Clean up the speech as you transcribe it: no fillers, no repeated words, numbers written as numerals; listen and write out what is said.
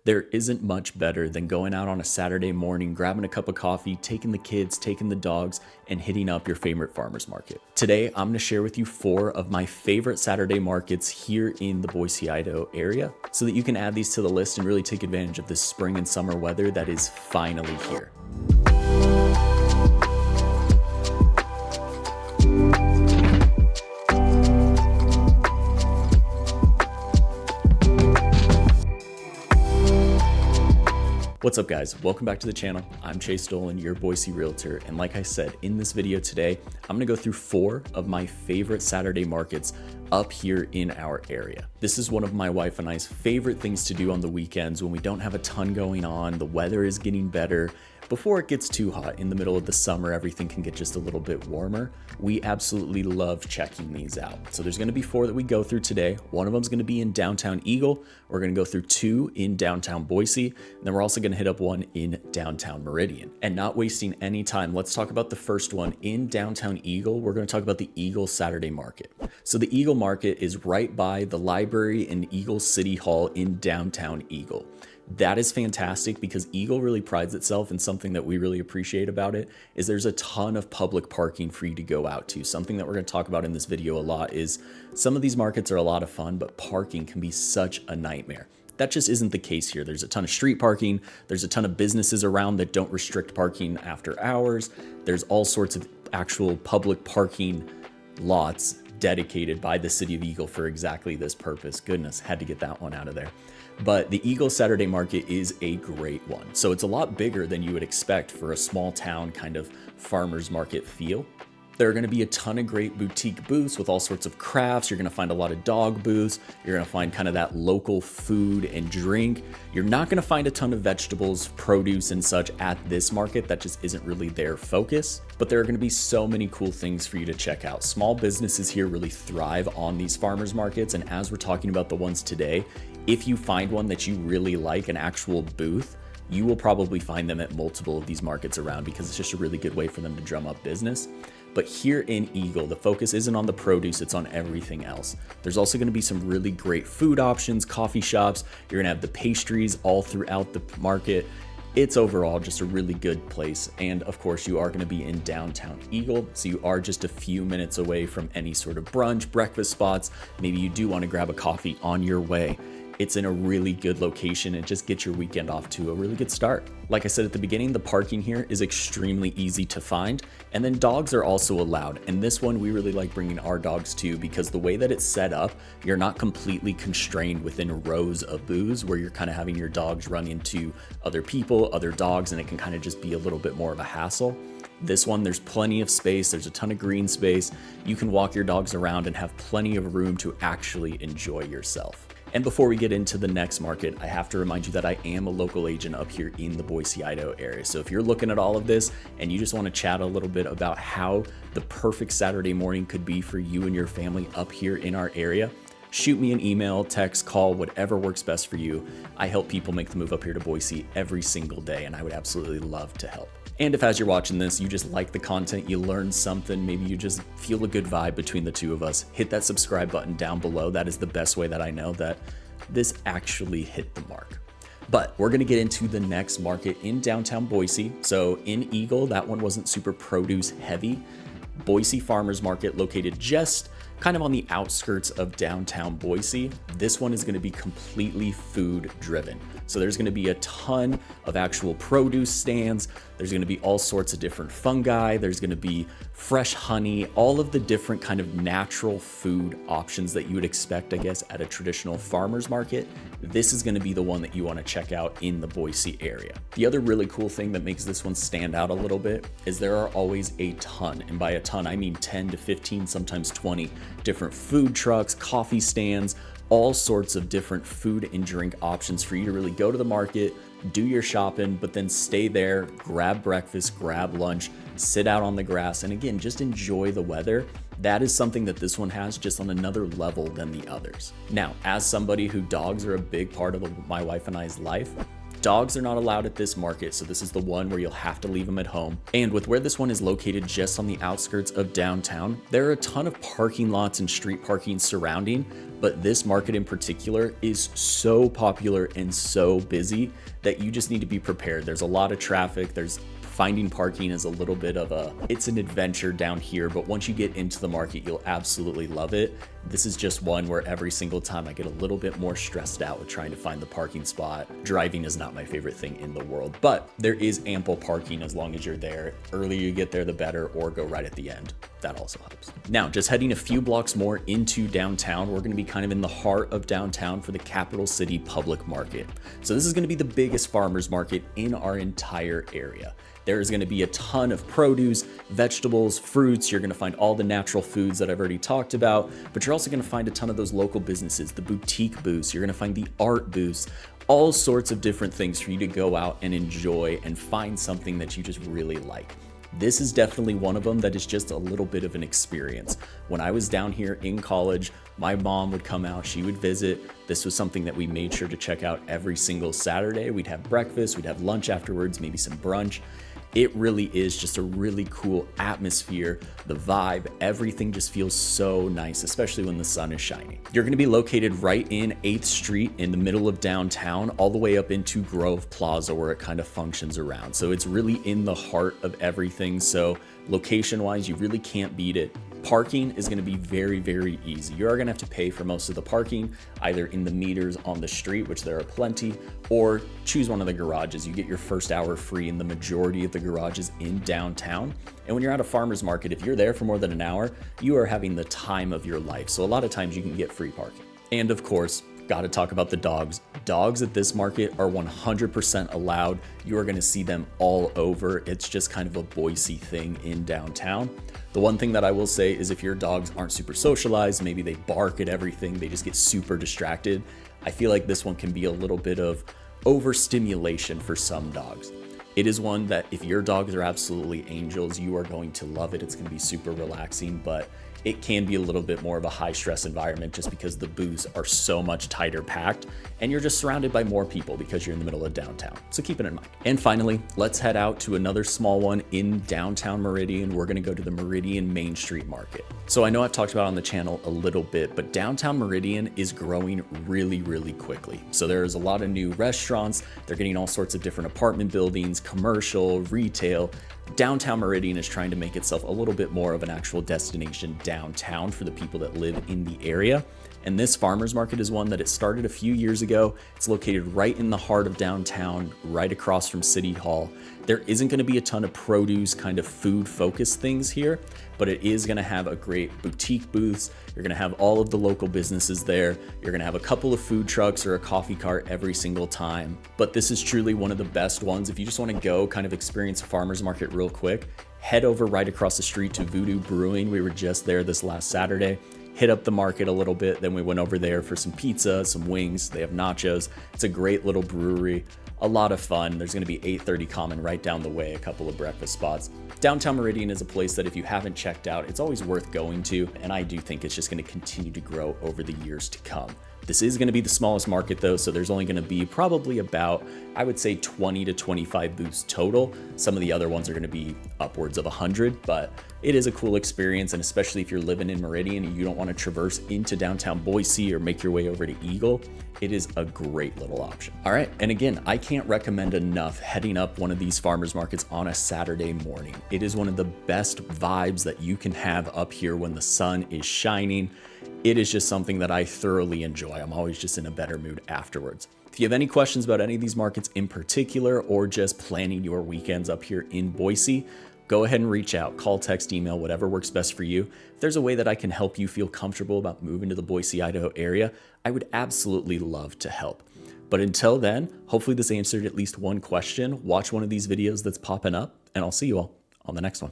There isn't much better than going out on a Saturday morning, grabbing a cup of coffee, taking the kids, taking the dogs, and hitting up your favorite farmer's market. Today, I'm gonna share with you 4 of my favorite Saturday markets here in the Boise, Idaho area so that you can add these to the list and really take advantage of this spring and summer weather that is finally here. What's up guys, welcome back to the channel. I'm Chase Dolan, your Boise realtor. And like I said, in this video today, I'm gonna go through 4 of my favorite Saturday markets up here in our area. This is one of my wife and I's favorite things to do on the weekends when we don't have a ton going on, the weather is getting better. Before it gets too hot in the middle of the summer, everything can get just a little bit warmer. We absolutely love checking these out. So there's gonna be 4 that we go through today. One of them is gonna be in downtown Eagle. We're gonna go through 2 in downtown Boise. And then we're also gonna hit up 1 in downtown Meridian. And not wasting any time, let's talk about the first one in downtown Eagle. We're gonna talk about the Eagle Saturday Market. So the Eagle Market is right by the library and Eagle City Hall in downtown Eagle. That is fantastic because Eagle really prides itself in something that we really appreciate about it is there's a ton of public parking for you to go out to. Something that we're going to talk about in this video a lot is some of these markets are a lot of fun, but parking can be such a nightmare. That just isn't the case here. There's a ton of street parking. There's a ton of businesses around that don't restrict parking after hours. There's all sorts of actual public parking lots dedicated by the city of Eagle for exactly this purpose. Goodness, had to get that one out of there. But the Eagle Saturday Market is a great one. So it's a lot bigger than you would expect for a small town kind of farmer's market feel. There are going to be a ton of great boutique booths with all sorts of crafts. You're going to find a lot of dog booths. You're going to find kind of that local food and drink. You're not going to find a ton of vegetables, produce, and such at this market. That just isn't really their focus. But there are going to be so many cool things for you to check out. Small businesses here really thrive on these farmers markets. And as we're talking about the ones today, if you find one that you really like, an actual booth, you will probably find them at multiple of these markets around because it's just a really good way for them to drum up business. But here in Eagle, the focus isn't on the produce, it's on everything else. There's also gonna be some really great food options, coffee shops. You're gonna have the pastries all throughout the market. It's overall just a really good place. And of course, you are gonna be in downtown Eagle. So you are just a few minutes away from any sort of brunch, breakfast spots. Maybe you do wanna grab a coffee on your way. It's in a really good location and just get your weekend off to a really good start. Like I said at the beginning, the parking here is extremely easy to find. And then dogs are also allowed. And this one we really like bringing our dogs to because the way that it's set up, you're not completely constrained within rows of booths where you're kind of having your dogs run into other people, other dogs, and it can kind of just be a little bit more of a hassle. This one, there's plenty of space. There's a ton of green space. You can walk your dogs around and have plenty of room to actually enjoy yourself. And before we get into the next market, I have to remind you that I am a local agent up here in the Boise, Idaho area. So if you're looking at all of this and you just want to chat a little bit about how the perfect Saturday morning could be for you and your family up here in our area, shoot me an email, text, call, whatever works best for you. I help people make the move up here to Boise every single day, and I would absolutely love to help. And if as you're watching this, you just like the content, you learn something, maybe you just feel a good vibe between the two of us, hit that subscribe button down below. That is the best way that I know that this actually hit the mark. But we're gonna get into the next market in downtown Boise. So in Eagle, that one wasn't super produce heavy. Boise Farmers Market located just kind of on the outskirts of downtown Boise. This one is gonna be completely food driven. So there's gonna be a ton of actual produce stands. There's gonna be all sorts of different fungi. There's gonna be fresh honey, all of the different kind of natural food options that you would expect, I guess, at a traditional farmer's market. This is gonna be the one that you wanna check out in the Boise area. The other really cool thing that makes this one stand out a little bit is there are always a ton, and by a ton, I mean 10 to 15, sometimes 20 different food trucks, coffee stands, all sorts of different food and drink options for you to really go to the market, do your shopping, but then stay there, grab breakfast, grab lunch, sit out on the grass, and again, just enjoy the weather. That is something that this one has just on another level than the others. Now, as somebody who dogs are a big part of my wife and I's life, dogs are not allowed at this market, so this is the one where you'll have to leave them at home. And with where this one is located just on the outskirts of downtown, there are a ton of parking lots and street parking surrounding, but this market in particular is so popular and so busy that you just need to be prepared. There's a lot of traffic. Finding parking is a little bit of it's an adventure down here, but once you get into the market, you'll absolutely love it. This is just one where every single time I get a little bit more stressed out with trying to find the parking spot. Driving is not my favorite thing in the world, but there is ample parking as long as you're there. Earlier you get there, the better, or go right at the end. That also helps. Now, just heading a few blocks more into downtown, we're gonna be kind of in the heart of downtown for the Capital City Public Market. So this is gonna be the biggest farmers market in our entire area. There's gonna be a ton of produce, vegetables, fruits. You're gonna find all the natural foods that I've already talked about, but you're also gonna find a ton of those local businesses, the boutique booths. You're gonna find the art booths, all sorts of different things for you to go out and enjoy and find something that you just really like. This is definitely one of them that is just a little bit of an experience. When I was down here in college, my mom would come out, she would visit. This was something that we made sure to check out every single Saturday. We'd have breakfast, we'd have lunch afterwards, maybe some brunch. It really is just a really cool atmosphere. The vibe, everything just feels so nice, especially when the sun is shining. You're gonna be located right in 8th Street in the middle of downtown, all the way up into Grove Plaza where it kind of functions around. So it's really in the heart of everything. So location-wise, you really can't beat it. Parking is gonna be very, very easy. You are gonna have to pay for most of the parking, either in the meters on the street, which there are plenty, or choose one of the garages. You get your first hour free in the majority of the garages in downtown. And when you're at a farmer's market, if you're there for more than an hour, you are having the time of your life. So a lot of times you can get free parking. And of course, gotta talk about the dogs. Dogs at this market are 100% allowed. You are gonna see them all over. It's just kind of a Boise thing in downtown. The one thing that I will say is if your dogs aren't super socialized, maybe they bark at everything, they just get super distracted, I feel like this one can be a little bit of overstimulation for some dogs. It is one that if your dogs are absolutely angels, you are going to love it. It's gonna be super relaxing, but it can be a little bit more of a high stress environment just because the booths are so much tighter packed and you're just surrounded by more people because you're in the middle of downtown. So keep it in mind. And finally, let's head out to another small one in downtown Meridian. We're gonna go to the Meridian Main Street Market. So I know I've talked about it on the channel a little bit, but downtown Meridian is growing really, really quickly. So there's a lot of new restaurants. They're getting all sorts of different apartment buildings, commercial, retail. Downtown Meridian is trying to make itself a little bit more of an actual destination downtown for the people that live in the area. And this farmers market is one that it started a few years ago. It's located right in the heart of downtown, right across from City Hall. There isn't going to be a ton of produce, kind of food focused things here, but it is going to have a great boutique booths. You're going to have all of the local businesses there. You're going to have a couple of food trucks or a coffee cart every single time. But this is truly one of the best ones. If you just want to go kind of experience a farmers market real quick, head over right across the street to Voodoo Brewing. We were just there this last Saturday. Hit up the market a little bit. Then we went over there for some pizza, some wings. They have nachos. It's a great little brewery. A lot of fun. There's going to be 830 Common right down the way, a couple of breakfast spots. Downtown Meridian is a place that if you haven't checked out, it's always worth going to. And I do think it's just going to continue to grow over the years to come. This is going to be the smallest market though, so there's only going to be probably about, I would say 20 to 25 booths total. Some of the other ones are going to be upwards of 100, but it is a cool experience. And especially if you're living in Meridian and you don't want to traverse into downtown Boise or make your way over to Eagle, it is a great little option. All right, and again, I can't recommend enough heading up one of these farmers markets on a Saturday morning. It is one of the best vibes that you can have up here when the sun is shining. It is just something that I thoroughly enjoy. I'm always just in a better mood afterwards. If you have any questions about any of these markets in particular, or just planning your weekends up here in Boise, go ahead and reach out, call, text, email, whatever works best for you. If there's a way that I can help you feel comfortable about moving to the Boise, Idaho area, I would absolutely love to help. But until then, hopefully this answered at least one question. Watch one of these videos that's popping up, and I'll see you all on the next one.